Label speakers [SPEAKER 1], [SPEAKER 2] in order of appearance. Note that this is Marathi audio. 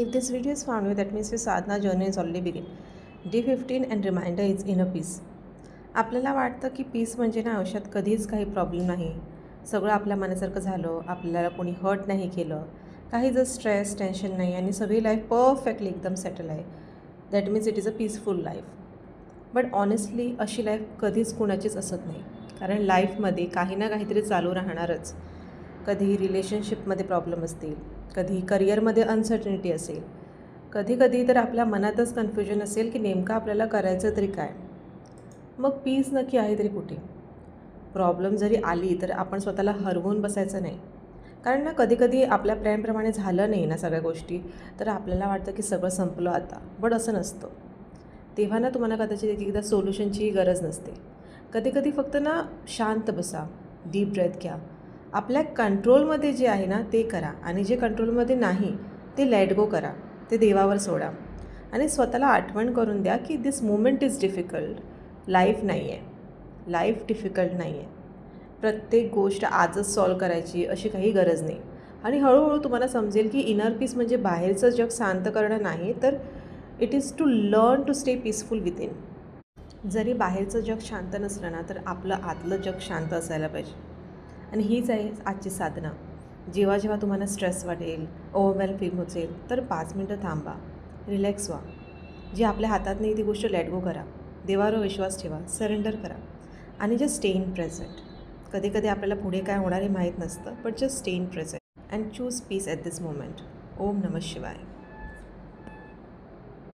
[SPEAKER 1] If this video is found you, that means your sadhana journey is already begin. Day 15 and reminder is inner peace. आपल्याला वाटतं की पीस म्हणजे ना आयुष्यात कधीच काही प्रॉब्लेम नाही, सगळं आपल्या मनासारखं झालं, आपल्याला कोणी हर्ट नाही केलं, काही जर स्ट्रेस टेन्शन नाही आणि सगळी लाईफ परफेक्टली एकदम सेटल आहे. That means it is a peaceful life. But honestly अशी लाईफ कधीच कोणाचीच असत नाही, कारण लाईफमध्ये काही ना काहीतरी चालू राहणारच. कधी रिलेशनशिपमध्ये प्रॉब्लेम असतील, कधी करिअरमध्ये अनसर्टनिटी असेल, कधी कधी तर आपल्या मनातच कन्फ्युजन असेल की नेमकं आपल्याला करायचं तरी काय. मग पीस नक्की आहे तरी कुठे. प्रॉब्लेम जरी आली तर आपण स्वतःला हरवून बसायचं नाही, कारण ना कधी कधी आपल्या प्लॅनप्रमाणे झालं नाही ना सगळ्या गोष्टी, तर आपल्याला वाटतं की सगळं संपलं आता. बट असं नसतं. तेव्हा ना तुम्हाला कदाचित एक एकदा सोल्युशनची गरज नसते. कधी कधी फक्त ना शांत बसा, डीप ब्रेथ घ्या, आपल्या कंट्रोलमध्ये जे आहे ना ते करा, आणि जे कंट्रोलमध्ये नाही ते लेट गो करा, ते देवावर सोडा, आणि स्वतःला आठवण करून द्या की दिस मोमेंट इज डिफिकल्ट. लाईफ नाही आहे, लाईफ डिफिकल्ट नाही आहे. प्रत्येक गोष्ट आजच सॉल्व करायची अशी काही गरज नाही. आणि हळूहळू तुम्हाला समजेल की इनर पीस म्हणजे बाहेरचं जग शांत करणं नाही, तर it is to learn to stay peaceful within. जरी बाहेरचं जग शांत नसलं ना, तर आपलं आतलं जग शांत असायला पाहिजे. आणि हीच आहे आजची साधना. जेव्हा जेव्हा तुम्हाला स्ट्रेस वाटेल, ओव्हरवेल्म फील होईल, तर 5 मिनटं थांबा, रिलॅक्स व्हा. जी आपल्या हातात नाही ती गोष्ट लेट गो करा, देवावर विश्वास ठेवा, सरेंडर करा, आणि जस्ट स्टे इन प्रेझेंट. कधी कधी आपल्याला पुढे काय होणार हे माहीत नसतं, but just stay in present and choose peace at this moment. ओम नमः शिवाय.